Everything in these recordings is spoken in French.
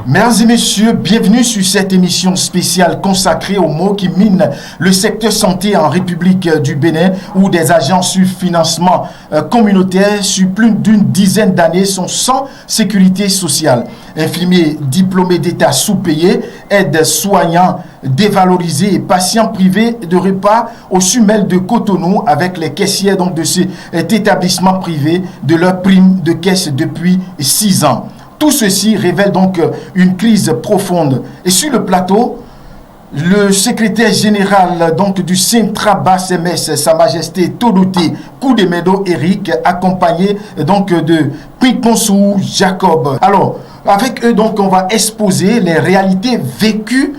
Mesdames et messieurs, bienvenue sur cette émission spéciale consacrée aux maux qui minent le secteur santé en République du Bénin, où des agents sur financement communautaire sur plus d'une dizaine d'années sont sans sécurité sociale. Infirmiers diplômés d'État sous-payés, aides soignants dévalorisés et patients privés de repas au Sumel de Cotonou avec les caissières donc, de cet établissement privé de leur prime de caisse depuis 6 ans. Tout ceci révèle donc une crise profonde. Et sur le plateau, le secrétaire général donc, du Centra-Basse-MS, Sa Majesté Todoté Koudemedo Eric, accompagné donc, de Pinkonsou Jacob. Alors, avec eux, donc, on va exposer les réalités vécues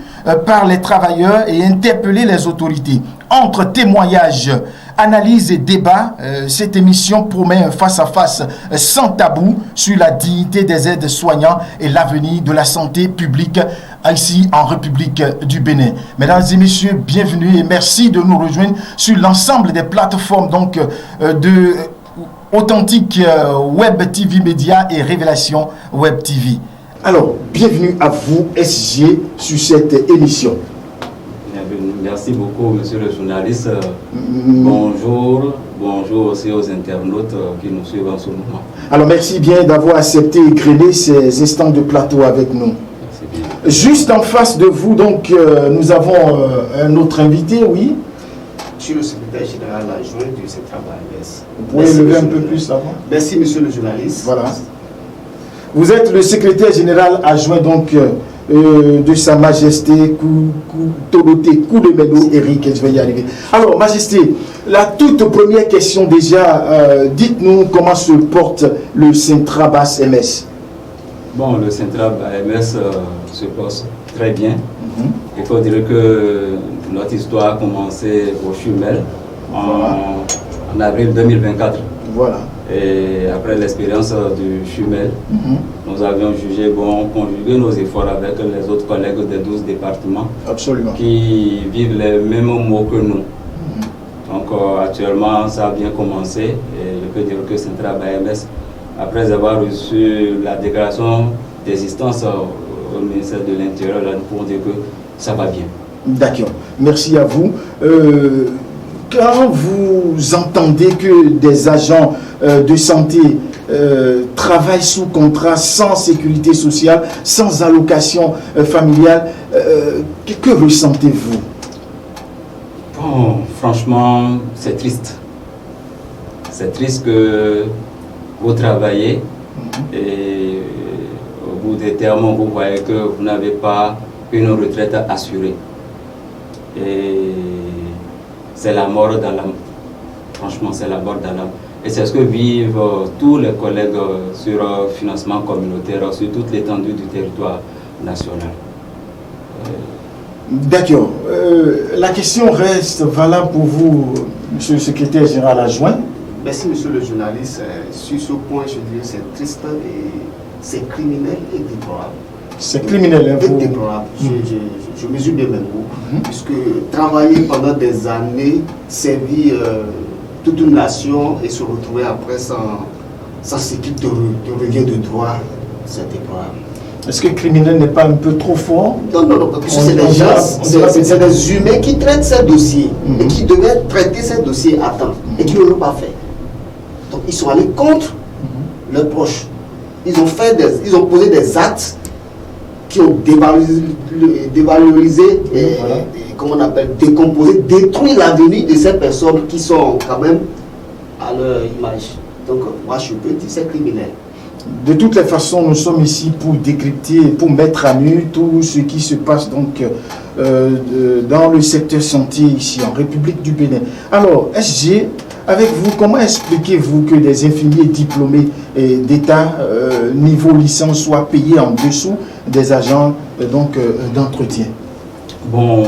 par les travailleurs et interpeller les autorités. Entre témoignages, analyse et débat, cette émission promet un face-à-face sans tabou sur la dignité des aides soignants et l'avenir de la santé publique ici en République du Bénin. Mesdames et messieurs, bienvenue et merci de nous rejoindre sur l'ensemble des plateformes donc, de Authentique Web TV Média et Révélation Web TV. Alors, bienvenue à vous, SG, sur cette émission. Merci beaucoup, monsieur le journaliste. Bonjour aussi aux internautes qui nous suivent en ce moment. Alors, merci bien d'avoir accepté et grêler ces instants de plateau avec nous. Merci bien. Juste en face de vous, donc, nous avons un autre invité, oui. Je suis le secrétaire général adjoint du Centra-Basse-MS. Vous pouvez lever un peu plus avant. Merci, monsieur le journaliste. Voilà. Vous êtes le secrétaire général adjoint donc de Sa Majesté Todoté Koudemedo Eric, je vais y arriver. Alors, Majesté, la toute première question déjà, dites-nous comment se porte le Centra-Basse-MS. Bon, le Centra-Basse-MS se porte très bien. Il faut dire que notre histoire a commencé au Chumel en avril 2024. Voilà. Et après l'expérience du Chumel, nous avions jugé bon conjuguer nos efforts avec les autres collègues des 12 départements. Absolument. Qui vivent les mêmes maux que nous. Donc actuellement, ça a bien commencé et je peux dire que Centra-Basse-MS, après avoir reçu la déclaration d'existence au ministère de l'Intérieur, nous pouvons dire que ça va bien. D'accord. Merci à vous. Quand vous entendez que des agents de santé travaillent sous contrat, sans sécurité sociale, sans allocation familiale, que ressentez-vous? Bon, franchement, c'est triste. C'est triste que vous travaillez et au bout des termes, vous voyez que vous n'avez pas une retraite assurée. Et c'est la mort dans l'âme. Franchement, c'est la mort dans l'âme. Et c'est ce que vivent tous les collègues sur financement communautaire, sur toute l'étendue du territoire national. D'accord. La question reste valable pour vous, monsieur le secrétaire général adjoint. Merci, monsieur le journaliste. Sur ce point, je dirais que c'est triste et c'est criminel et déplorable. C'est criminel, hein, et déplorable. Je mesure bien mes mots, puisque travailler pendant des années, servir toute une nation et se retrouver après sans sécurité de revient de droit, c'est déplorable. Est-ce que criminel n'est pas un peu trop fort? Non, parce que c'est des gens, c'est des humains qui traitent ces dossiers et qui devaient traiter ces dossiers à temps et qui ne l'ont pas fait. Donc ils sont allés contre leurs proches. Ils ont posé des actes qui ont dévalorisé et comment on appelle, décomposé, détruit l'avenir de ces personnes qui sont quand même à leur image. Donc moi je peux dire c'est criminel. De toutes les façons, nous sommes ici pour décrypter, pour mettre à nu tout ce qui se passe donc, dans le secteur santé ici en République du Bénin. Alors, SG, avec vous, comment expliquez-vous que des infirmiers diplômés d'État niveau licence soient payés en dessous des agents d'entretien? Bon,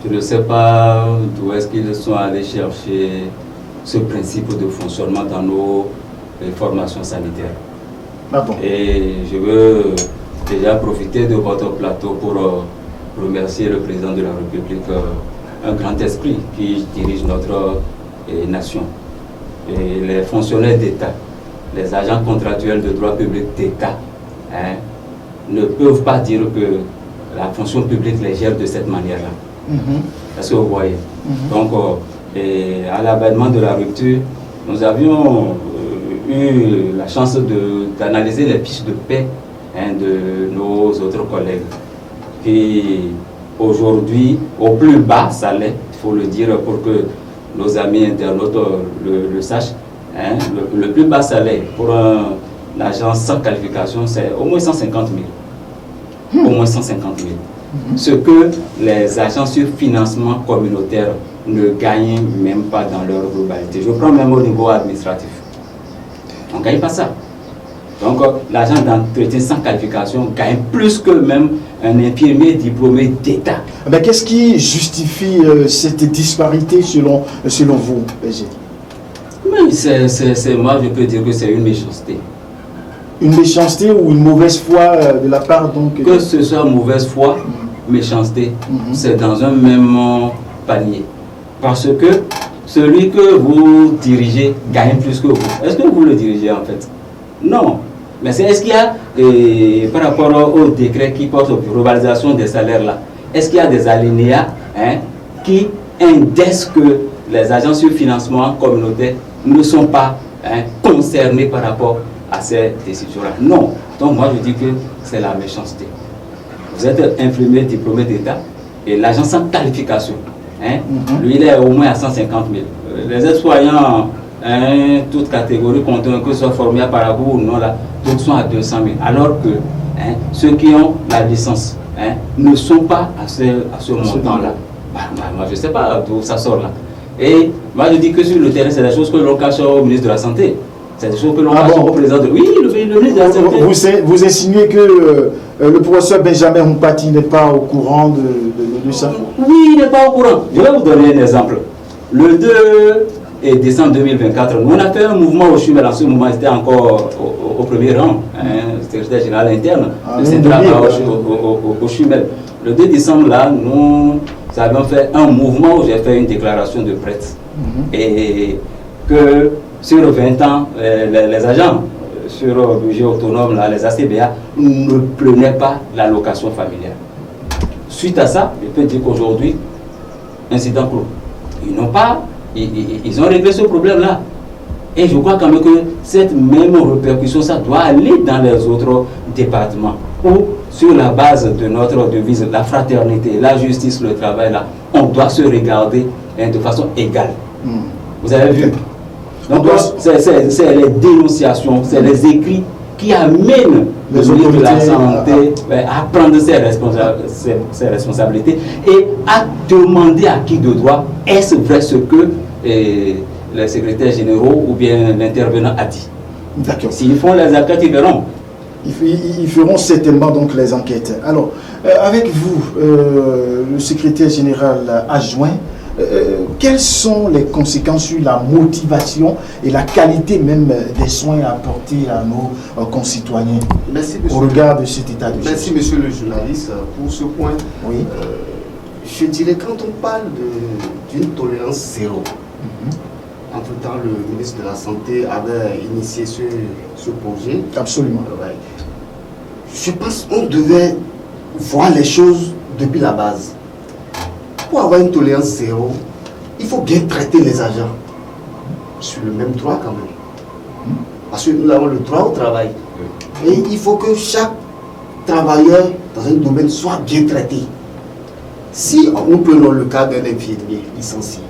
je ne sais pas d'où est-ce qu'ils sont allés chercher ce principe de fonctionnement dans nos formations sanitaires. Ah bon. Et je veux déjà profiter de votre plateau pour remercier le président de la République, un grand esprit qui dirige notre nation. Et les fonctionnaires d'État, les agents contractuels de droit public d'État, ne peuvent pas dire que la fonction publique les gère de cette manière-là. Est-ce que vous voyez? Donc, à l'avènement de la rupture, nous avions eu la chance d'analyser les fiches de paie de nos autres collègues qui, aujourd'hui, au plus bas salaire, il faut le dire pour que nos amis internautes le sachent, le plus bas salaire pour un agent sans qualification, c'est au moins 150 000. Au moins 150 000. Ce que les agents sur financement communautaire ne gagnent même pas dans leur globalité. Je prends même au niveau administratif. On ne gagne pas ça. Donc, l'agent d'entretien sans qualification gagne plus que même un infirmier diplômé d'État. Mais qu'est-ce qui justifie cette disparité selon vous, PG? Moi, je peux dire que c'est une méchanceté. Une méchanceté ou une mauvaise foi de la part donc... Que ce soit mauvaise foi, méchanceté, c'est dans un même panier. Parce que celui que vous dirigez gagne plus que vous. Est-ce que vous le dirigez en fait? Non. Mais est-ce qu'il y a, par rapport au décret qui porte aux revalorisations des salaires là, est-ce qu'il y a des alinéas qui indexent que les agents sur financement communautaire ne sont pas concernés par rapport à ces décisions-là? Non. Donc moi je dis que c'est la méchanceté. Vous êtes infirmier diplômé d'État et l'agent sans qualification, lui il est au moins à 150 000. Les aides-soignants, toutes catégories, que ce soit formés à Paraguay ou non, là, toutes sont à 200 000. Alors que ceux qui ont la licence ne sont pas à ce montant-là. Moi je ne sais pas d'où ça sort là. Et moi je dis que sur le terrain, c'est des choses que l'on cache au ministre de la Santé. C'est des choses que l'on cache au président de... Oui, le ministre de la Santé. Vous insinuez que le professeur Benjamin Humpati n'est pas au courant de ça? Oui, il n'est pas au courant. Je vais vous donner un exemple. Le 2 décembre 2024, nous on a fait un mouvement au Chumel. En ce moment, c'était encore au premier rang, secrétaire général interne, le central au Chumel. Le 2 décembre, là, nous avions fait un mouvement où j'ai fait une déclaration de prête. Et que sur 20 ans, les agents sur le budget autonome, là, les ACBA, ne prenaient pas l'allocation familiale. Suite à ça, je peux dire qu'aujourd'hui, incident clos. Ils ont réglé ce problème-là. Et je crois quand même que cette même répercussion, ça doit aller dans les autres départements. Où, sur la base de notre devise, la fraternité, la justice, le travail, là, on doit se regarder de façon égale. Vous avez vu? Donc, c'est les dénonciations, c'est les écrits qui amènent le ministre de la Santé à prendre ses responsabilités et à demander à qui de droit est-ce vrai ce que les secrétaires généraux ou bien l'intervenant a dit. D'accord. S'ils font les enquêtes, ils verront. Ils feront certainement donc les enquêtes. Alors, avec vous, le secrétaire général adjoint, quelles sont les conséquences sur la motivation et la qualité même des soins apportés à nos concitoyens? Merci, au regard de cet état de choses? Merci, monsieur le journaliste, pour ce point. Oui. Je dirais, quand on parle d'une tolérance zéro, entre-temps, le ministre de la Santé avait initié ce projet. Absolument. Je pense qu'on devait voir les choses depuis la base. Pour avoir une tolérance zéro, il faut bien traiter les agents sur le même droit quand même. Parce que nous avons le droit au travail. Et il faut que chaque travailleur dans un domaine soit bien traité. Si nous prenons le cas d'un infirmier licencié,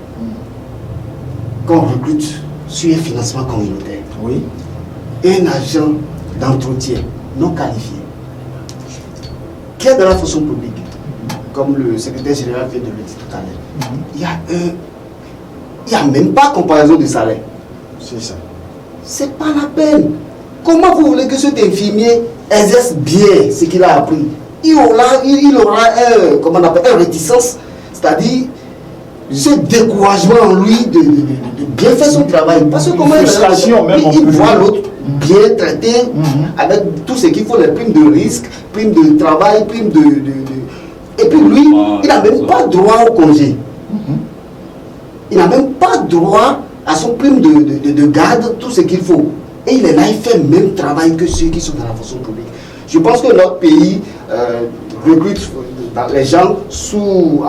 qu'on recrute sur un financement communautaire, oui, et un agent d'entretien non qualifié, qui est dans la fonction publique, comme le secrétaire général vient de le dire tout à l'heure, il n'y a même pas comparaison de salaire. C'est ça. C'est pas la peine. Comment vous voulez que cet infirmier exerce bien ce qu'il a appris? Il aura une réticence, c'est-à-dire ce découragement en lui de bien faire son travail. Parce que comment il voit l'autre bien traité avec tout ce qu'il faut, les primes de risque, primes de travail, primes de... Et puis lui, il n'a même pas droit au congé. Il n'a même pas droit à son prime de garde, tout ce qu'il faut. Et il est là, il fait le même travail que ceux qui sont dans la fonction publique. Je pense que notre pays recrute les gens sous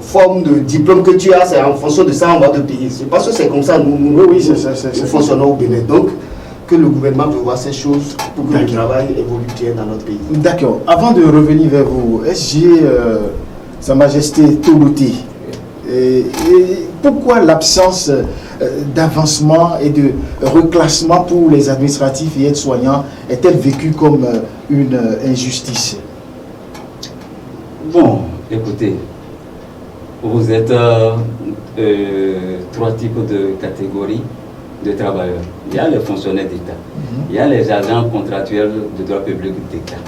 forme de diplôme que tu as, c'est en fonction de ça on va te payer. Je pense que c'est comme ça nous fonctionnons au Bénin. Donc, que le gouvernement peut voir ces choses pour que le travail évolue bien dans notre pays. D'accord. Avant de revenir vers vous, SG, Sa Majesté Toloté, et pourquoi l'absence d'avancement et de reclassement pour les administratifs et aides-soignants est-elle vécue comme une injustice? Bon, écoutez, vous êtes 3 types de catégories de travailleurs. Il y a les fonctionnaires d'État, il y a les agents contractuels de droit public d'État.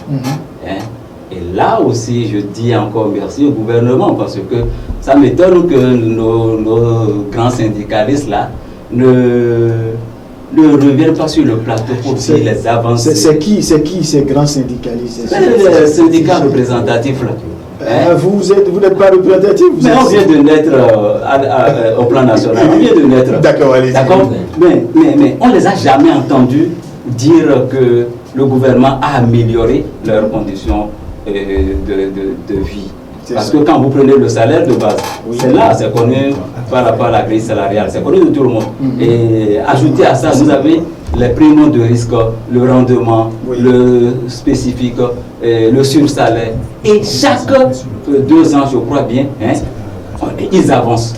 Et là aussi, je dis encore merci au gouvernement parce que ça m'étonne que nos grands syndicalistes là ne reviennent pas sur le plateau pour dire les avancées. C'est qui ces grands syndicalistes? Les syndicats représentatifs là. Vous n'êtes pas représentatif. Mais on vient de naître au plan national. On vient de naître. D'accord, allez-y. D'accord. Mais on ne les a jamais entendus dire que le gouvernement a amélioré leurs conditions de vie. Parce que quand vous prenez le salaire de base, c'est là, c'est connu par rapport à la grille salariale, c'est connu de tout le monde. Et ajouté à ça, vous avez les primes de risque, le rendement, le spécifique, le sursalaire. Et chaque 2 ans, je crois bien, ils avancent.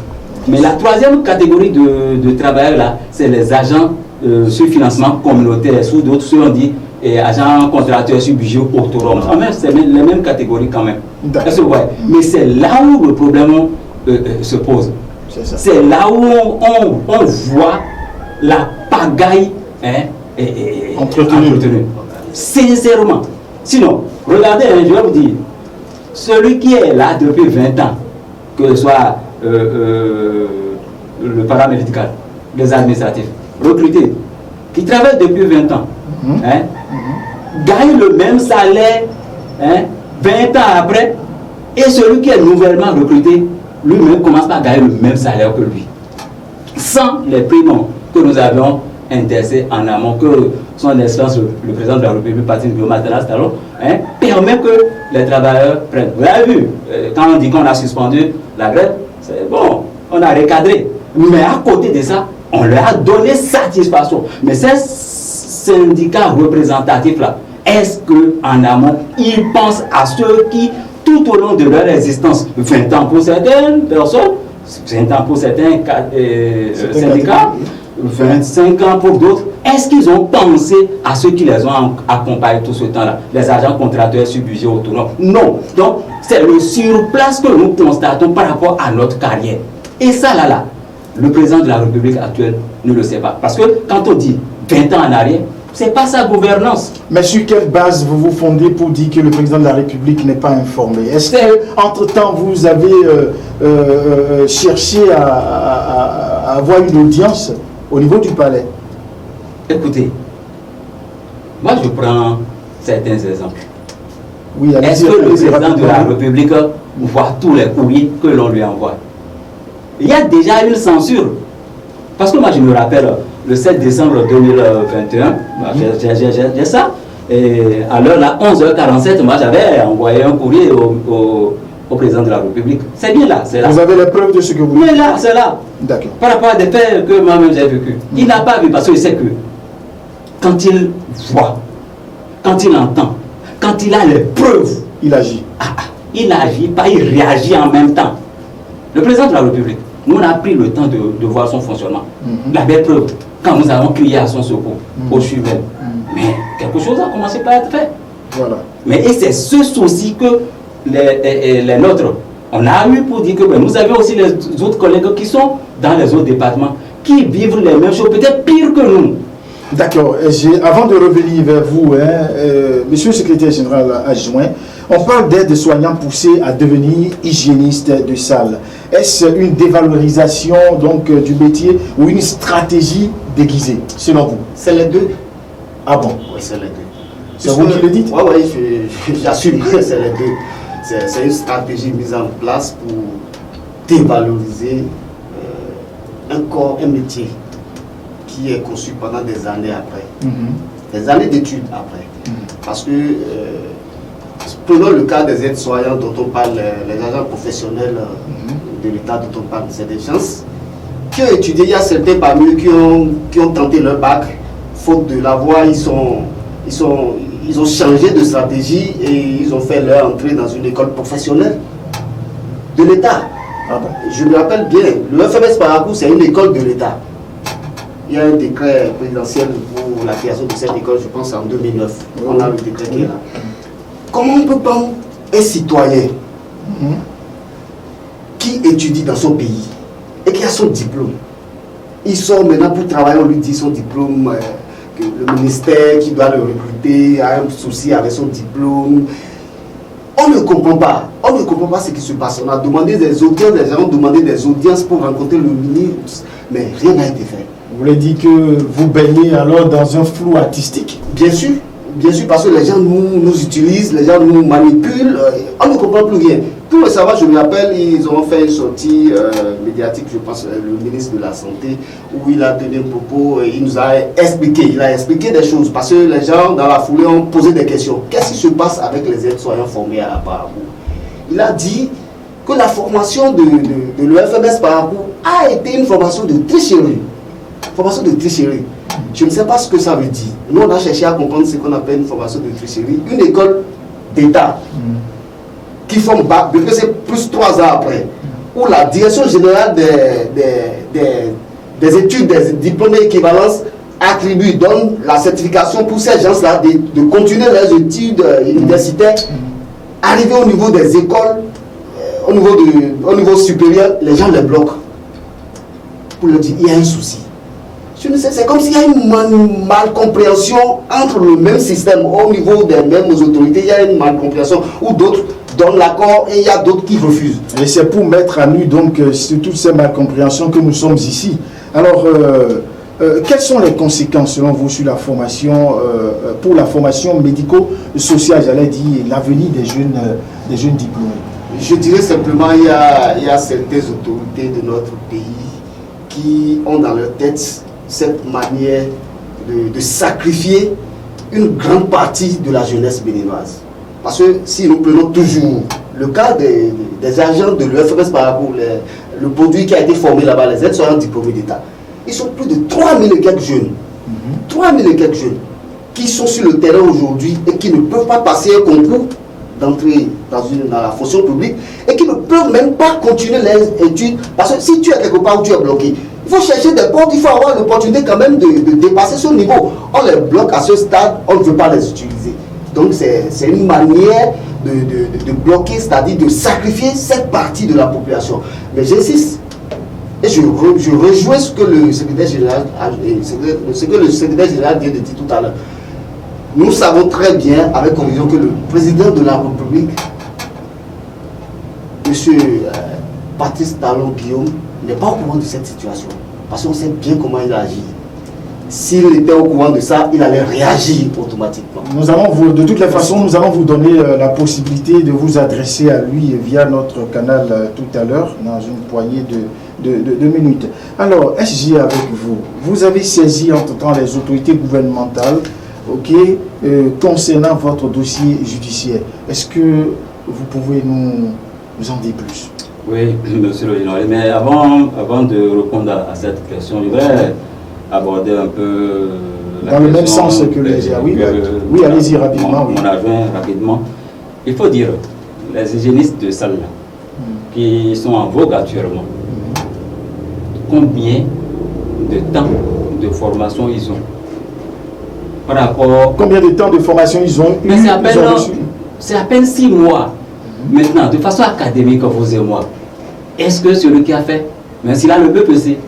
Mais la troisième catégorie de travailleurs là, c'est les agents sur financement communautaire, sous d'autres, ceux on dit agents contractuels sur budget autonome. C'est les mêmes catégories quand même. Mais c'est là où le problème se pose. C'est là où on voit la pagaille entretenue. Sincèrement. Sinon, regardez, je vais vous dire, celui qui est là depuis 20 ans, que ce soit le paramédical, les administratifs, recrutés, qui travaillent depuis 20 ans, gagne le même salaire 20 ans après, et celui qui est nouvellement recruté, lui-même commence par gagner le même salaire que lui. Sans les primes que nous avions intéressés en amont, que son excellence, le président de la République, Patrice Talon, permet que les travailleurs prennent. Vous avez vu, quand on dit qu'on a suspendu la grève, c'est bon, on a recadré. Mais à côté de ça, on leur a donné satisfaction. Mais ces syndicats représentatifs là, est-ce qu'en amont, ils pensent à ceux qui, tout au long de leur existence, 20 ans pour certaines personnes, 20 ans pour certains syndicats, 25 ans pour d'autres, est-ce qu'ils ont pensé à ceux qui les ont accompagnés tout ce temps-là, les agents contractuels sur budget autonome? Non. Donc, c'est le surplace que nous constatons par rapport à notre carrière. Et ça, là, le président de la République actuelle ne le sait pas. Parce que quand on dit 20 ans en arrière, c'est pas sa gouvernance. Mais sur quelle base vous vous fondez pour dire que le président de la République n'est pas informé? Est-ce qu'entre-temps, vous avez cherché à avoir une audience au niveau du palais? Écoutez, moi je prends certains exemples. Oui, est-ce que le président de la République voit tous les courriers que l'on lui envoie? Il y a déjà une censure. Parce que moi je me rappelle, le 7 décembre 2021, j'ai ça, et à l'heure là, 11h47, moi j'avais envoyé un courrier au président de la République. C'est bien là, c'est là. Vous avez les preuves de ce que vous dites? Mais là, c'est là. D'accord. Par rapport à des faits que moi-même j'ai vécu. Il n'a pas vu parce qu'il sait que quand il voit, quand il entend, quand il a les preuves, il agit. Il n'agit pas, il réagit en même temps. Le président de la République, nous on a pris le temps de voir son fonctionnement. La belle preuve, quand nous avons crié à son secours, au Chuvel. Mais quelque chose a commencé par être fait. Voilà. Mais et c'est ce souci que les nôtres, on a eu pour dire que nous avions aussi les autres collègues qui sont dans les autres départements, qui vivent les mêmes choses, peut-être pire que nous. D'accord. Avant de revenir vers vous, monsieur le secrétaire général adjoint, on parle d'aide-soignants poussés à devenir hygiénistes de salle. Est-ce une dévalorisation donc, du métier ou une stratégie déguisée, selon vous? C'est les deux. Ah bon? Oui, c'est les deux. C'est vous qui le dites? Oui, j'assume que c'est les deux. C'est une stratégie mise en place pour dévaloriser un corps, un métier qui est conçu pendant des années après, des années d'études après. Parce que, prenons le cas des aides-soignants dont on parle, les agents professionnels de l'État dont on parle, c'est des gens qui ont étudié. Il y a certains parmi eux qui ont tenté leur bac, faute de l'avoir, ils ont changé de stratégie et ils ont fait leur entrée dans une école professionnelle de l'État. Ah bon. Je me rappelle bien, le FMS Parakou, c'est une école de l'État. Il y a un décret présidentiel pour la création de cette école, je pense en 2009. On a le décret qui est là. Comment on peut prendre un citoyen qui étudie dans son pays et qui a son diplôme? Il sort maintenant pour travailler, on lui dit son diplôme, que le ministère qui doit le recruter a un souci avec son diplôme. On ne comprend pas. On ne comprend pas ce qui se passe. On a demandé des audiences, les gens ont demandé des audiences pour rencontrer le ministre, mais rien n'a été fait. Vous voulez dire que vous baignez alors dans un flou artistique? Bien sûr, parce que les gens nous utilisent, les gens nous manipulent, on ne comprend plus rien. Tout récemment, je me rappelle, ils ont fait une sortie médiatique, je pense, le ministre de la Santé, où il a tenu un propos, il nous a expliqué, des choses, parce que les gens, dans la foulée, ont posé des questions. Qu'est-ce qui se passe avec les aides-soignants formés à Parakou? Il a dit que la formation de l'EFMS Parakou a été une formation de tricherie. Je ne sais pas ce que ça veut dire. Nous, on a cherché à comprendre ce qu'on appelle une formation de tricherie. Une école d'État qui forme bac, parce que c'est plus 3 ans après, où la direction générale des études, des diplômes d'équivalence donne la certification pour ces gens-là de continuer leurs études universitaires, arriver au niveau des écoles, au niveau supérieur, les gens les bloquent. Pour leur dire, il y a un souci. Je ne sais, c'est comme s'il y a une malcompréhension entre le même système, au niveau des mêmes autorités, il y a une malcompréhension où d'autres donnent l'accord et il y a d'autres qui refusent. Et c'est pour mettre à nu donc sur toutes ces malcompréhensions que nous sommes ici. Alors, quelles sont les conséquences selon vous sur la formation, pour la formation médico-sociale, j'allais dire, l'avenir des jeunes diplômés? Je dirais simplement il y a certaines autorités de notre pays qui ont dans leur tête cette manière de sacrifier une grande partie de la jeunesse béninoise. Parce que si nous prenons toujours le cas des agents de l'UFMS Parakou, le produit qui a été formé là-bas, les aides-soignants diplômés d'État, ils sont plus de 3000 et quelques jeunes. 3000 et quelques jeunes qui sont sur le terrain aujourd'hui et qui ne peuvent pas passer un concours d'entrer dans la fonction publique et qui ne peuvent même pas continuer les études. Parce que si tu es quelque part où tu es bloqué, il faut chercher des portes, il faut avoir l'opportunité quand même de dépasser ce niveau. On les bloque à ce stade, on ne veut pas les utiliser. Donc c'est une manière de bloquer, c'est-à-dire de sacrifier cette partie de la population. Mais j'insiste, et je rejoins ce que le secrétaire général vient de dire tout à l'heure. Nous savons très bien, avec conviction, que le président de la République, M. Patrice Talon Guillaume, n'est pas au courant de cette situation. Parce qu'on sait bien comment il agit. S'il était au courant de ça, il allait réagir automatiquement. De toutes les façons, nous allons vous donner la possibilité de vous adresser à lui via notre canal tout à l'heure, dans une poignée de minutes. Alors, SG, avec vous, vous avez saisi entre-temps les autorités gouvernementales concernant votre dossier judiciaire. Est-ce que vous pouvez nous en dire plus? Oui, monsieur le général, mais avant de répondre à cette question, je voudrais aborder un peu dans le même sens que les oui, allez-y rapidement. Mon adjoint, rapidement. Il faut dire, les hygiénistes de salle qui sont en vogue actuellement, combien de temps de formation ils ont par rapport... Combien de temps de formation ils ont eu? C'est à peine 6 mois. Maintenant, de façon académique, vous et moi, est-ce que celui qui a fait, même s'il a le BPC,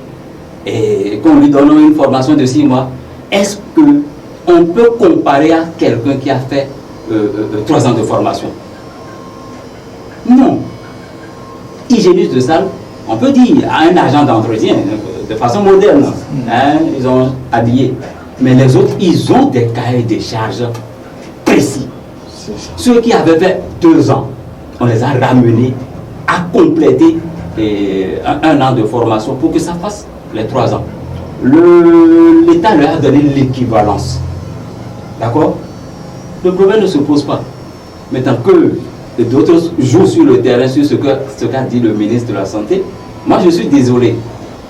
et qu'on lui donne une formation de 6 mois, est-ce qu'on peut comparer à quelqu'un qui a fait 3 ans de formation? Non. Hygiéniste de salle, on peut dire à un agent d'entretien, de façon moderne, ils ont habillé. Mais les autres, ils ont des cahiers de charges précis. Ceux qui avaient fait 2 ans, on les a ramenés à compléter un an de formation pour que ça fasse les 3 ans. L'État leur a donné l'équivalence. D'accord? le problème ne se pose pas. Maintenant que d'autres jouent sur le terrain, sur ce qu'a dit le ministre de la Santé, moi je suis désolé.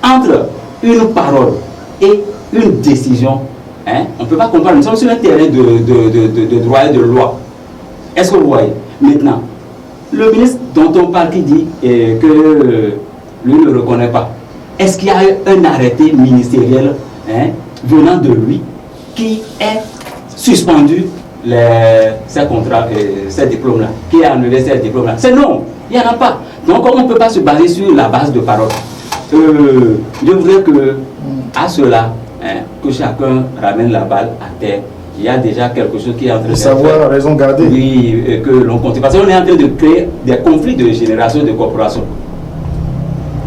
Entre une parole et une décision, hein, on ne peut pas comprendre. Nous sommes sur un terrain de droit et de loi. Est-ce que vous voyez? Maintenant, le ministre dont on parle qui dit que lui ne le reconnaît pas, est-ce qu'il y a un arrêté ministériel, hein, venant de lui qui est suspendu ces contrats, ces diplômes-là, qui a annulé ces diplômes-là? C'est non, il n'y en a pas. Donc on ne peut pas se baser sur la base de parole. Je voudrais que, à cela, hein, que chacun ramène la balle à terre. Il y a déjà quelque chose qui est en train de savoir raison garder. Oui, que l'on continue. Parce qu'on est en train de créer des conflits de génération de corporations.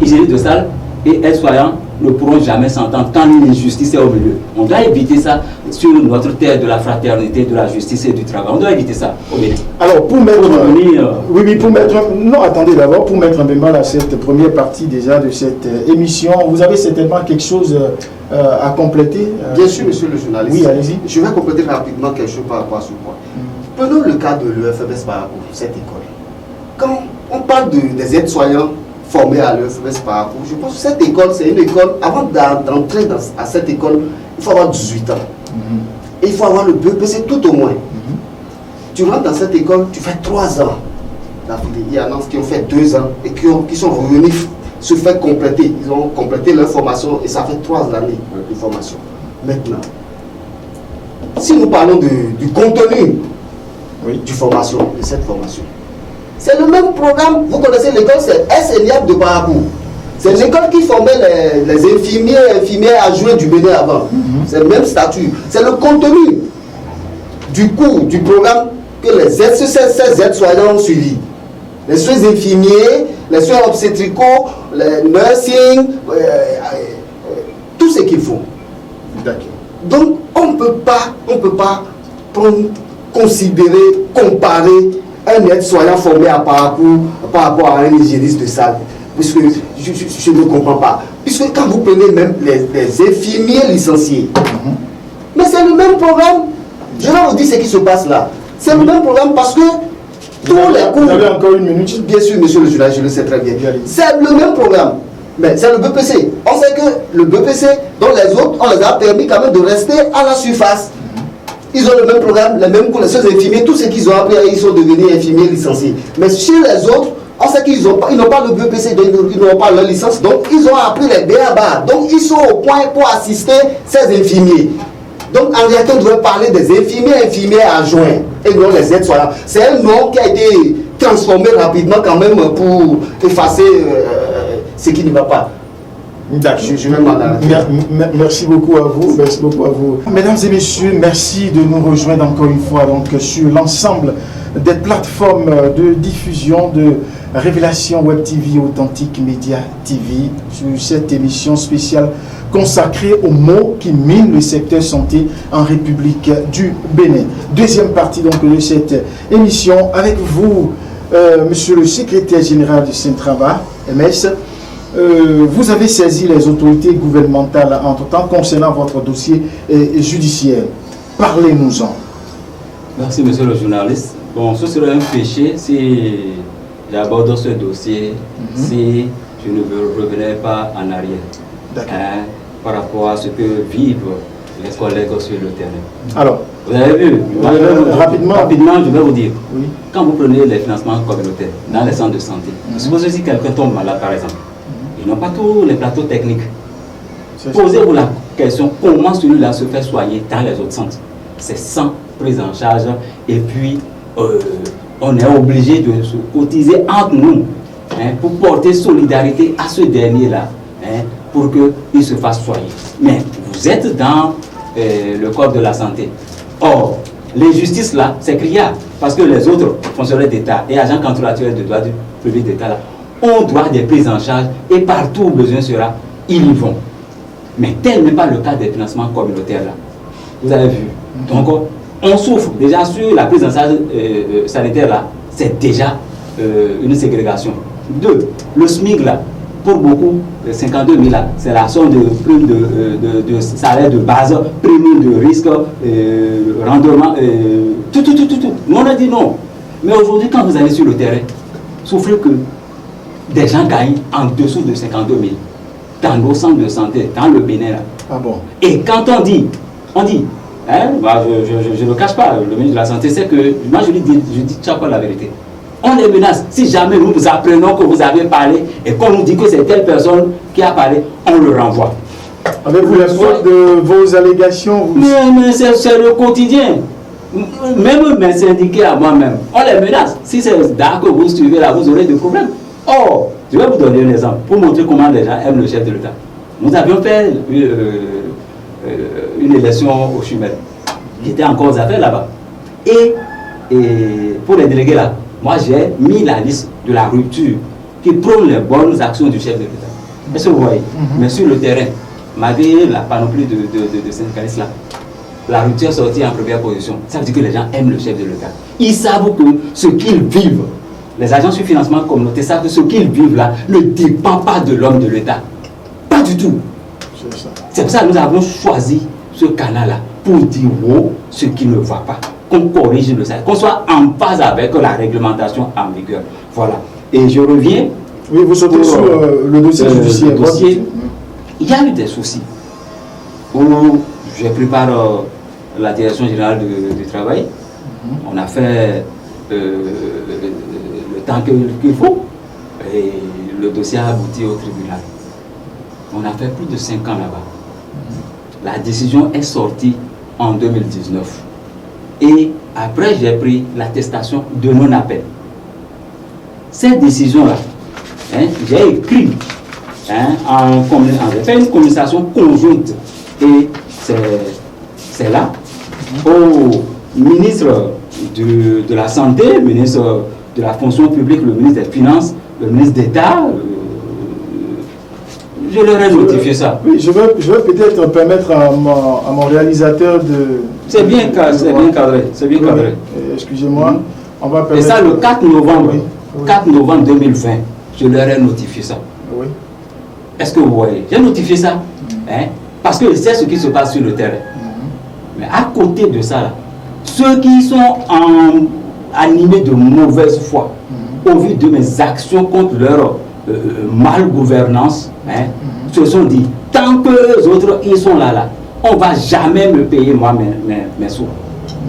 Hygiénistes de salle et aides-soignants ne pourront jamais s'entendre quand l'injustice est au milieu. On doit éviter ça sur notre terre de la fraternité, de la justice et du travail. On doit éviter ça au Bénin. Alors, pour mettre... Non, attendez d'abord, pour mettre un bémol à cette première partie déjà de cette émission, vous avez certainement quelque chose à compléter Bien sûr, monsieur le journaliste. Oui, allez-y. Je vais compléter rapidement quelque chose par rapport à ce point. Prenons le cas de l'EFMS Parakou, cette école. Quand on parle des aides-soignants formés à l'EFMS Parakou, je pense que cette école, c'est une école, avant d'entrer à cette école, il faut avoir 18 ans. Et il faut avoir le BEPC tout au moins. Tu rentres dans cette école, tu fais 3 ans. Il y en a qui ont fait 2 ans et qui sont revenus se faire compléter. Ils ont complété leur formation et ça fait 3 années de formation. Maintenant, si nous parlons du contenu de cette formation, c'est le même programme. Vous connaissez l'école, c'est SNIAP de Parakou. C'est l'école qui formait les infirmières adjoints du Bénin avant. C'est le même statut. C'est le contenu du cours, du programme que ces aides-soignants ont suivi. Les soins infirmiers, les soins obstétricaux, le nursing, tout ce qu'il faut. Donc, on ne peut pas considérer, comparer un aide-soignant formé à Parakou par rapport à un hygiéniste de salle. Puisque je ne comprends pas. Puisque quand vous prenez même les infirmiers licenciés, mais c'est le même programme. Je vais vous dire ce qui se passe là. C'est le même programme parce que tous les cours... Vous avez encore une minute? Bien sûr, monsieur le journaliste, je le sais très bien. C'est le même programme. Mais c'est le BPC. On sait que le BPC, dont les autres, on les a permis quand même de rester à la surface. Ils ont le même programme, les mêmes cours, les seuls infirmiers, tout ce qu'ils ont appris, ils sont devenus infirmiers licenciés. Mais chez les autres, on sait qu'ils n'ont pas le BPC, donc ils n'ont pas leur licence, donc ils ont appris les B.A.B.A. Donc ils sont au point pour assister ces infirmiers. Donc en réalité, on devrait parler des infirmiers adjoints et non les aides-soignants. C'est un nom qui a été transformé rapidement quand même pour effacer ce qui ne va pas. Merci beaucoup à vous. Merci beaucoup à vous. Mesdames et messieurs, merci de nous rejoindre encore une fois donc, sur l'ensemble des plateformes de diffusion de Révélation Web TV, Authentique Média TV, sur cette émission spéciale consacrée aux maux qui minent le secteur santé en République du Bénin. Deuxième partie donc de cette émission avec vous, monsieur le secrétaire général du Centraba, MS. Vous avez saisi les autorités gouvernementales entre-temps concernant votre dossier judiciaire. Parlez-nous-en. Merci, monsieur le journaliste. Bon, ce serait un péché si j'aborde ce dossier, si je ne revenais pas en arrière par rapport à ce que vivent les collègues sur le terrain. Alors, vous avez vu, rapidement, je vais vous dire, quand vous prenez les financements communautaires dans les centres de santé, supposez si quelqu'un tombe malade par exemple, ils n'ont pas tous les plateaux techniques. Posez-vous la question, comment celui-là se fait soigner dans les autres centres? C'est sans prise en charge et puis on est obligé de se cotiser entre nous pour porter solidarité à ce dernier-là pour qu'il se fasse soigner. Mais vous êtes dans le corps de la santé. Or, l'injustice là, c'est criard parce que les autres fonctionnaires d'État et agents contractuels de droit du public d'État là, ont droit des prises en charge et partout où besoin sera, ils y vont. Mais tel n'est pas le cas des financements communautaires là. Vous avez vu. Donc, on souffre déjà sur la prise en charge sanitaire là, c'est déjà une ségrégation. 2, le SMIC là, pour beaucoup, 52 000 là, c'est la somme de prime de salaire de base, prime de risque, rendement, tout. Nous on a dit non. Mais aujourd'hui, quand vous allez sur le terrain, souffrez que des gens gagnent en dessous de 52 000 dans nos centres de santé, dans le Bénin là. Ah bon? Et quand on dit, hein, bah, je ne cache pas, le ministre de la Santé, c'est que, moi je dis chaque fois la vérité. On les menace. Si jamais nous vous apprenons que vous avez parlé et qu'on nous dit que c'est telle personne qui a parlé, on le renvoie. Avez-vous la preuve de vos allégations? Mais c'est le quotidien. Même mes syndiqués à moi-même, on les menace. Si c'est là que vous suivez là, vous aurez des problèmes. Or, je vais vous donner un exemple pour montrer comment les gens aiment le chef de l'État. Nous avions fait une élection au Chumel, qui était encore aux affaires là-bas. Et pour les délégués là, moi j'ai mis la liste de la rupture qui prône les bonnes actions du chef de l'État. Est-ce que vous voyez? Mais sur le terrain, malgré la panoplie de syndicalistes là, la rupture est sortie en première position. Ça veut dire que les gens aiment le chef de l'État. Ils savent que ce qu'ils vivent, les agents sur financement communautaire savent que ce qu'ils vivent là ne dépend pas de l'homme de l'État. Pas du tout. C'est pour ça que nous avons choisi ce canal-là pour dire ce qui ne va pas, qu'on corrige le salaire, qu'on soit en phase avec la réglementation en vigueur. Voilà. Et je reviens. Oui, vous sautez sur le dossier judiciaire. Le dossier, il y a eu des soucis. Où je prépare la direction générale du travail. On a fait le temps qu'il faut et le dossier a abouti au tribunal. On a fait plus de 5 ans là-bas. La décision est sortie en 2019. Et après, j'ai pris l'attestation de non-appel. Cette décision-là, hein, j'ai écrit, hein, j'ai fait une communication conjointe. Et c'est là, au ministre de la Santé, le ministre de la Fonction publique, le ministre des Finances, le ministre d'État, je leur ai notifié ça. Oui, je vais peut-être permettre à mon réalisateur de... C'est bien cadré. C'est bien cadré. Excusez-moi, on va permettre... Et ça, le 4 novembre, 4 novembre 2020, je leur ai notifié ça. Oui. Est-ce que vous voyez? J'ai notifié ça. Hein, parce que c'est ce qui se passe sur le terrain. Mais à côté de ça, là, ceux qui sont animés de mauvaise foi, au vu de mes actions contre leur malgouvernance, hein, se sont dit, tant que les autres, ils sont là, on ne va jamais me payer moi mes sous.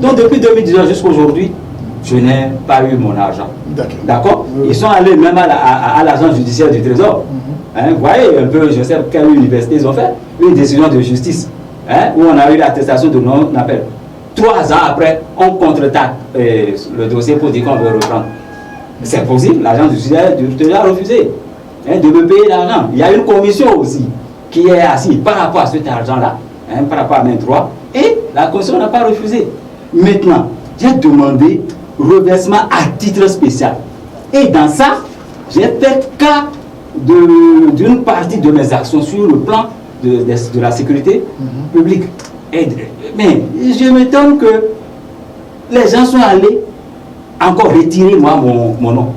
Donc depuis 2019 jusqu'à aujourd'hui, je n'ai pas eu mon argent. D'accord? Ils sont allés même à l'agence judiciaire du Trésor. Hein, vous voyez un peu, je sais quelle université ils ont fait, une décision de justice, hein, où on a eu l'attestation de non-appel. 3 ans après, on contre-attaque le dossier pour dire qu'on veut reprendre. C'est possible, l'agence judiciaire a refusé, hein, de me payer l'argent. Il y a une commission aussi qui est assise par rapport à cet argent-là, hein, par rapport à mes droits, et la commission n'a pas refusé. Maintenant, j'ai demandé reversement à titre spécial. Et dans ça, j'ai fait cas d'une partie de mes actions sur le plan de la sécurité publique. Mais je m'étonne que les gens sont allés encore retirer moi mon nom.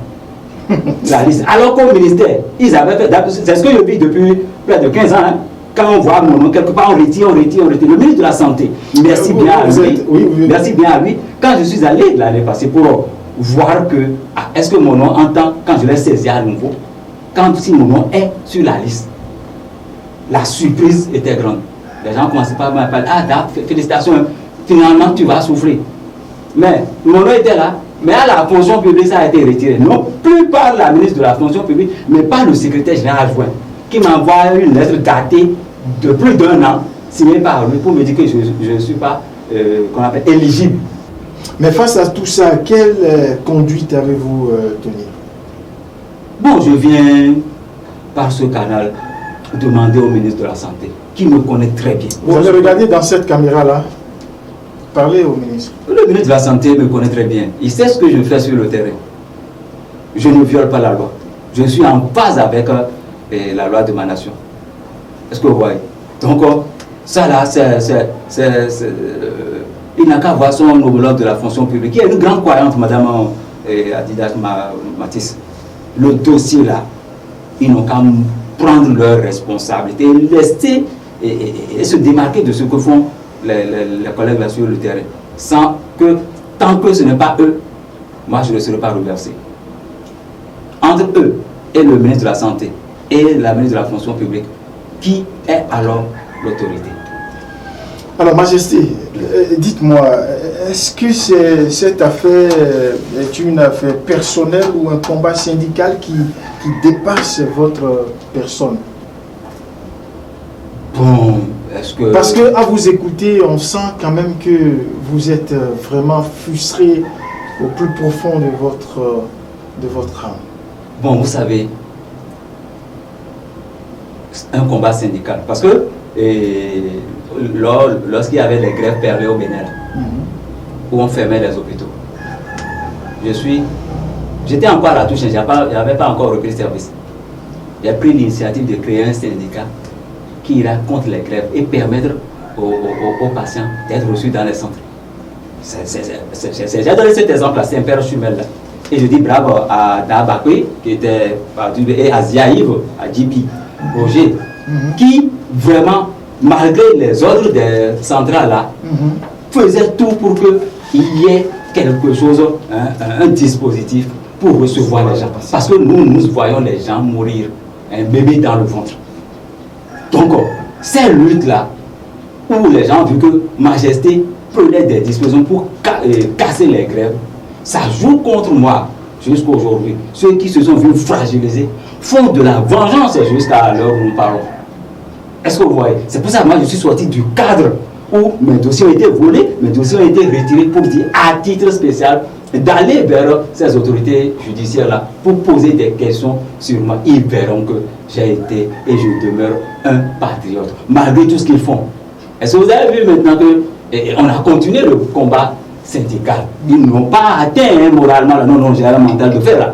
La liste. Alors qu'au ministère, ils avaient fait, c'est ce que je vis depuis près de 15 ans, hein, quand on voit mon nom, quelque part on retire. Le ministre de la Santé, merci bien à lui, merci bien à lui, quand je suis allé l'année passée pour voir que, est-ce que mon nom entend, quand je l'ai saisi à nouveau, si mon nom est sur la liste, la surprise était grande. Les gens commençaient par me parler, félicitations, finalement tu vas souffrir. Mais mon nom était là, mais à la fonction publique ça a été retiré. Non plus par la ministre de la fonction publique, mais par le secrétaire général adjoint, qui m'envoie une lettre datée de plus d'1 an, signée par lui pour me dire que je ne suis pas qu'on appelle éligible. Mais face à tout ça, quelle conduite avez-vous tenue? Bon, je viens par ce canal demander au ministre de la Santé, qui me connaît très bien. Vous avez regardé dans cette caméra-là? Parlez au ministre. Le ministre de la Santé me connaît très bien. Il sait ce que je fais sur le terrain. Je ne viole pas la loi. Je suis en phase avec la loi de ma nation. Est-ce que vous voyez? Donc, ça là, il n'a qu'à voir son homologue de la fonction publique, qui est une grande croyante, madame Adidas Matisse. Le dossier là, ils n'ont qu'à prendre leurs responsabilités, laisser et se démarquer de ce que font les collègues là sur le terrain. Tant que ce n'est pas eux, moi je ne serai pas reversé. Entre eux et le ministre de la Santé et la ministre de la Fonction publique, qui est alors l'autorité? Alors, Majesté, dites-moi, est-ce que cette affaire est une affaire personnelle ou un combat syndical qui dépasse votre personne? Bon, est-ce que... Parce qu'à vous écouter, on sent quand même que vous êtes vraiment frustré au plus profond de votre âme. Bon, vous savez, un combat syndical. Parce que lorsqu'il y avait les grèves perlées au Bénin, où on fermait les hôpitaux, j'étais encore à la touche, je n'avais pas encore repris service. J'ai pris l'initiative de créer un syndicat qui ira contre les grèves et permettre aux patients d'être reçus dans les centres. J'ai donné cet exemple à Saint-Père Chumel, et je dis bravo à Dabakwe, qui était et à Ziaïv, à JP, Roger, qui vraiment, malgré les ordres des centrales là, faisait tout pour qu'il y ait quelque chose, un dispositif pour recevoir les gens. Parce que nous voyons les gens mourir, un bébé dans le ventre. Donc, ces luttes-là, où les gens ont vu que Majesté prenait des dispositions pour casser les grèves, ça joue contre moi jusqu'à aujourd'hui. Ceux qui se sont vus fragilisés font de la vengeance jusqu'à l'heure où nous parlons. Est-ce que vous voyez? C'est pour ça que moi je suis sorti du cadre où mes dossiers ont été volés, mes dossiers ont été retirés pour dire à titre spécial d'aller vers ces autorités judiciaires-là pour poser des questions sur moi. Ils verront que j'ai été et je demeure un patriote, malgré tout ce qu'ils font. Est-ce que vous avez vu maintenant qu'on a continué le combat syndical? Ils n'ont pas atteint moralement, non, j'ai un mental de fer là.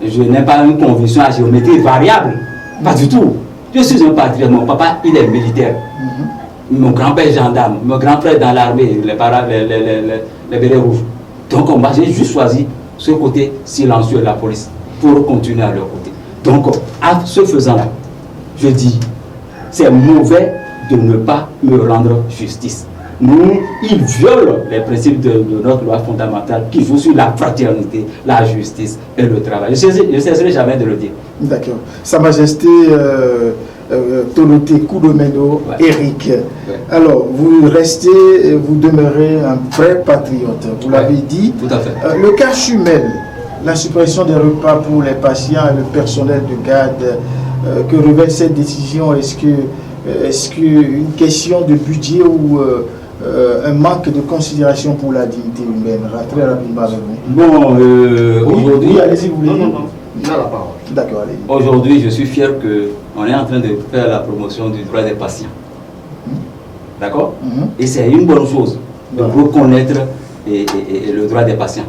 Je n'ai pas une conviction à géométrie variable, pas du tout. Je suis un patriote, mon papa il est militaire. Mon grand-père est gendarme, mon grand-frère dans l'armée, les bérets rouges. Donc moi j'ai juste choisi ce côté silencieux de la police pour continuer à leur côté. Donc à ce faisant-là, je dis, c'est mauvais de ne pas me rendre justice. Ils violent les principes de notre loi fondamentale qui joue sur la fraternité, la justice et le travail. Je ne cesserai jamais de le dire. D'accord. Sa Majesté Toloté Koudomeno, Eric. Ouais. Alors, vous demeurez un vrai patriote. Vous l'avez dit. Tout à fait. Le cas Chumel, la suppression des repas pour les patients et le personnel de garde, que révèle cette décision? Est-ce que une question de budget ou un manque de considération pour la dignité humaine? Très rapidement avec vous. Bon, aujourd'hui... Oui, allez-y, vous voulez. Non, la parole. D'accord, allez. Aujourd'hui, je suis fier qu'on est en train de faire la promotion du droit des patients. D'accord? Et c'est une bonne chose de reconnaître le droit des patients.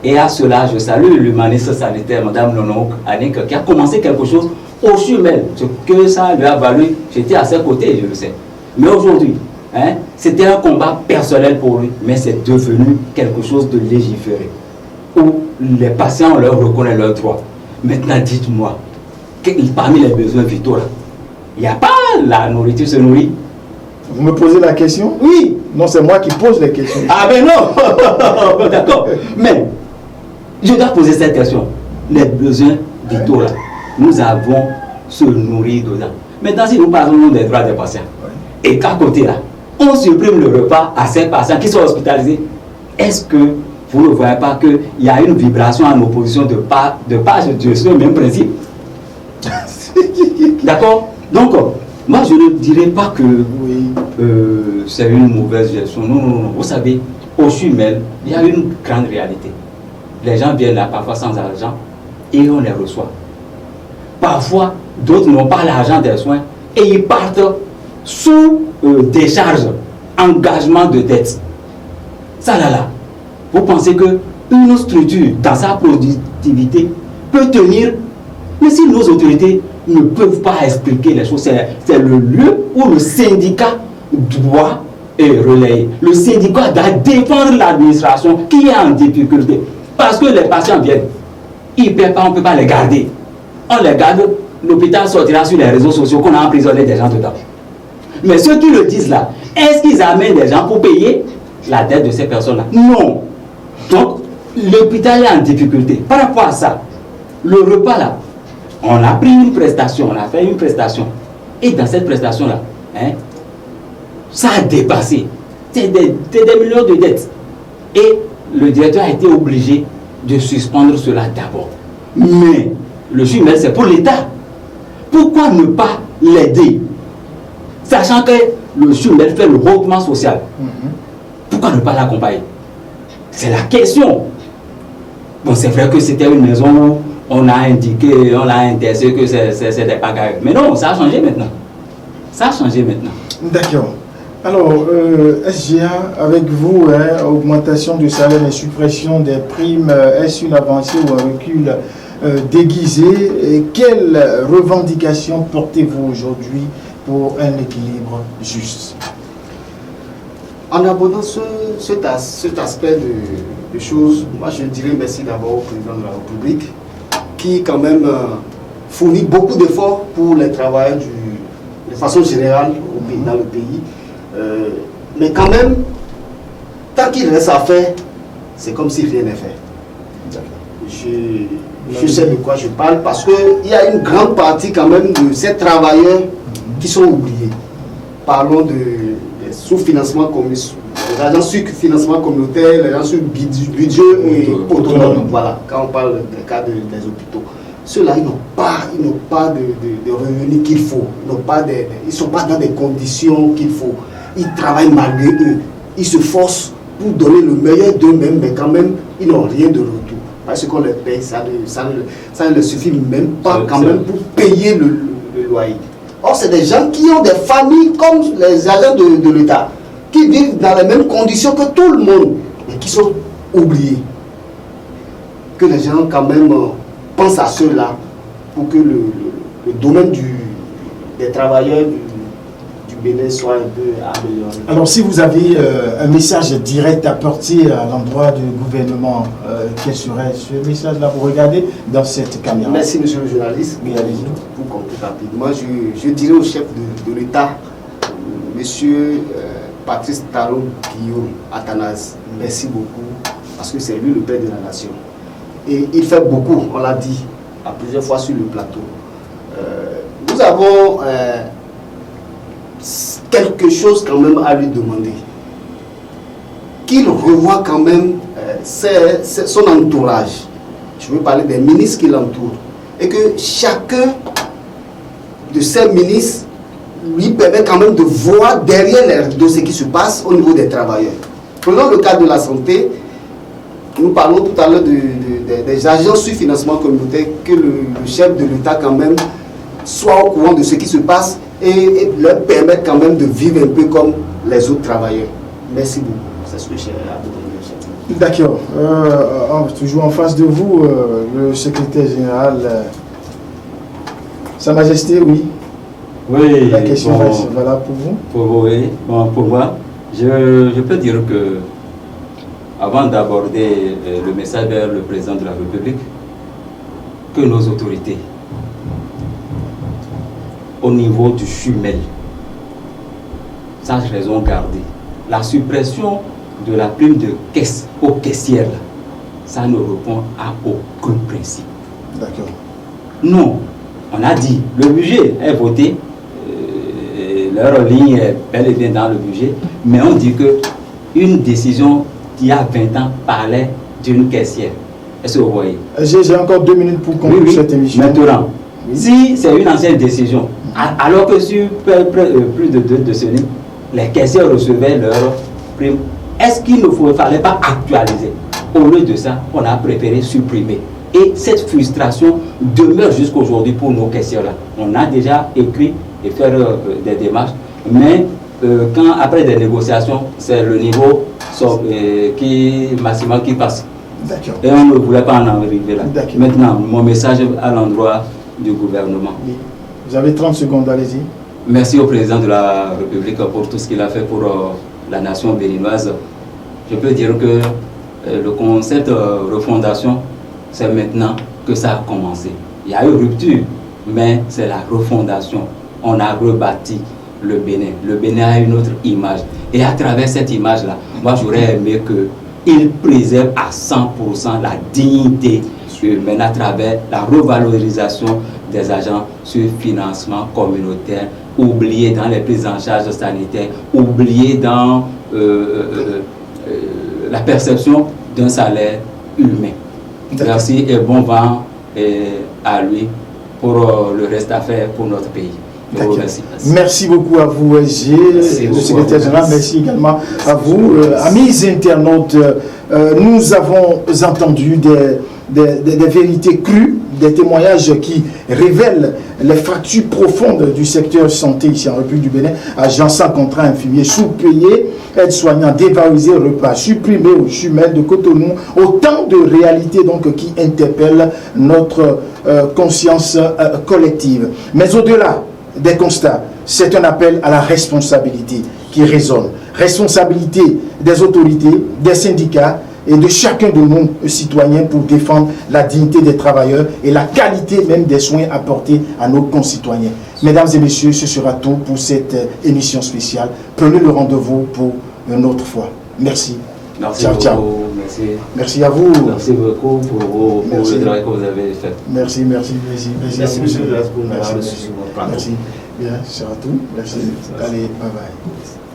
Et à cela, je salue l'humaniste sanitaire, Mme Nonouk Annick, qui a commencé quelque chose au Chumel. Ce que ça lui a valu, j'étais à ses côtés, je le sais. Mais aujourd'hui, c'était un combat personnel pour lui, mais c'est devenu quelque chose de légiféré, où les patients, on leur reconnaît leurs droits. Maintenant, dites-moi, parmi les besoins vitaux, il n'y a pas la nourriture se nourrit. Vous me posez la question? Oui. Non, c'est moi qui pose les questions. Ah ben non. D'accord. Mais, je dois poser cette question. Les besoins vitaux, là, nous avons se nourrir dedans. Maintenant, si nous parlons des droits des patients, et qu'à côté, là, on supprime le repas à ces patients qui sont hospitalisés, est-ce que vous ne voyez pas qu'il y a une vibration en opposition de part de ce même principe? D'accord? Donc, moi je ne dirais pas que c'est une mauvaise gestion. Non. Vous savez, au Chumel, il y a une grande réalité. Les gens viennent là parfois sans argent et on les reçoit. Parfois, d'autres n'ont pas l'argent des soins et ils partent sous décharge, engagement de dette. Ça là. Vous pensez qu'une structure dans sa productivité peut tenir, mais si nos autorités ne peuvent pas expliquer les choses, c'est le lieu où le syndicat doit relayer. Le syndicat doit défendre l'administration qui est en difficulté. Parce que les patients viennent, ils ne paient pas, on ne peut pas les garder. On les garde l'hôpital sortira sur les réseaux sociaux qu'on a emprisonné des gens dedans. Mais ceux qui le disent là, est-ce qu'ils amènent des gens pour payer la dette de ces personnes-là? Non. Donc, l'hôpital est en difficulté. Par rapport à ça, le repas là, on a pris une prestation, on a fait une prestation. Et dans cette prestation-là, ça a dépassé. C'est des millions de dettes. Et le directeur a été obligé de suspendre cela d'abord. Mais le SUMEL, c'est pour l'État. Pourquoi ne pas l'aider? Sachant que le SUMEL fait le regroupement social. Pourquoi ne pas l'accompagner? C'est la question. Bon, c'est vrai que c'était une maison où on a indiqué, on a interdit que c'était pas grave. Mais non, ça a changé maintenant. Ça a changé maintenant. D'accord. Alors, SGA, avec vous, augmentation du salaire et suppression des primes, est-ce une avancée ou un recul déguisé? Et quelles revendications portez-vous aujourd'hui pour un équilibre juste? En abordant cet aspect de choses, moi je dirais merci d'abord au président de la République qui quand même fournit beaucoup d'efforts pour les travailleurs de façon générale dans le pays. Mais quand même, tant qu'il reste à faire, c'est comme si rien n'est fait. Je sais de quoi je parle parce qu'il y a une grande partie quand même de ces travailleurs qui sont oubliés. Parlons des sous-financements communautaires, les agents sur financement communautaire, les agents sur budget et autonome. Voilà, quand on parle des cas des hôpitaux. Ceux-là, ils n'ont pas de revenus qu'il faut. Ils ne sont pas dans des conditions qu'il faut. Ils travaillent malgré eux. Ils se forcent pour donner le meilleur d'eux-mêmes, mais quand même, ils n'ont rien de retour. Parce qu'on les paye, ça ne leur suffit même pas quand même pour payer le loyer. Or, c'est des gens qui ont des familles comme les agents de l'État, qui vivent dans les mêmes conditions que tout le monde, mais qui sont oubliés. Que les gens quand même pensent à ceux-là pour que le domaine des travailleurs du Bénin soit un peu amélioré. Alors, si vous avez un message direct à porter à l'endroit du gouvernement, quel serait ce message-là? Vous regardez dans cette caméra. Merci, monsieur le journaliste. Oui, allez-y. Pour conclure rapidement, je dirais au chef de l'État, monsieur Patrice Talon Guillaume Athanase, merci beaucoup, parce que c'est lui le père de la nation. Et il fait beaucoup, on l'a dit à plusieurs fois sur le plateau. Nous avons quelque chose quand même à lui demander. Qu'il revoie quand même son entourage. Je veux parler des ministres qui l'entourent. Et que chacun de ces ministres lui permet quand même de voir derrière de ce qui se passe au niveau des travailleurs. Prenons le cas de la santé. Nous parlons tout à l'heure des agents sur financement communautaire, que le chef de l'État quand même soit au courant de ce qui se passe et leur permettre quand même de vivre un peu comme les autres travailleurs. Merci beaucoup. C'est ce que j'ai à vous donner. D'accord. Toujours en face de vous, le secrétaire général, Sa Majesté, oui. Oui. La question reste valable pour vous. Pour moi, je peux dire que avant d'aborder le message vers le président de la République, que nos autorités, au niveau du SUMEL, sachent raison garder. La suppression de la prime de caisse aux caissières, ça ne répond à aucun principe. D'accord. Non, on a dit, le budget est voté, leur ligne est bel et bien dans le budget, mais on dit que une décision il y a 20 ans, parlait d'une caissière. Est-ce que vous voyez? J'ai encore 2 minutes pour conclure cette émission. Maintenant, si c'est une ancienne décision, alors que sur plus de 2 décennies, les caissières recevaient leur prime, est-ce qu'il ne fallait pas actualiser? Au lieu de ça, on a préféré supprimer. Et cette frustration demeure jusqu'aujourd'hui pour nos caissières-là. On a déjà écrit et fait des démarches, mais quand après des négociations, c'est le niveau maximal qui passe. Et on ne voulait pas en arriver là. Maintenant, mon message à l'endroit du gouvernement. Oui. Vous avez 30 secondes, allez-y. Merci au président de la République pour tout ce qu'il a fait pour la nation béninoise. Je peux dire que le concept refondation, c'est maintenant que ça a commencé. Il y a eu rupture mais c'est la refondation. On a rebâti le Bénin. Le Bénin a une autre image. Et à travers cette image-là, moi j'aurais aimé qu'il préserve à 100% la dignité humaine à travers la revalorisation des agents sur financement communautaire, oubliés dans les prises en charge sanitaires, oubliés dans la perception d'un salaire humain. Merci et bon vent à lui pour le reste à faire pour notre pays. Merci beaucoup à vous, SG, le secrétaire général. Merci également à vous. Amis internautes, nous avons entendu des vérités crues, des témoignages qui révèlent les fractures profondes du secteur santé ici en République du Bénin. Agents sans contrat, infirmiers sous-payés, aides-soignants dévalorisés, repas supprimés au Chumel de Cotonou. Autant de réalités donc qui interpellent notre conscience collective. Mais au-delà des constats, c'est un appel à la responsabilité qui résonne. Responsabilité des autorités, des syndicats et de chacun de nous, citoyens, pour défendre la dignité des travailleurs et la qualité même des soins apportés à nos concitoyens. Mesdames et messieurs, ce sera tout pour cette émission spéciale. Prenez le rendez-vous pour une autre fois. Merci. Merci ciao, beaucoup. ciao. Merci. Merci à vous. Merci beaucoup pour le travail que vous avez fait. Merci. Merci, monsieur. Merci. Bien, ce sera tout. Merci. Allez, bye bye.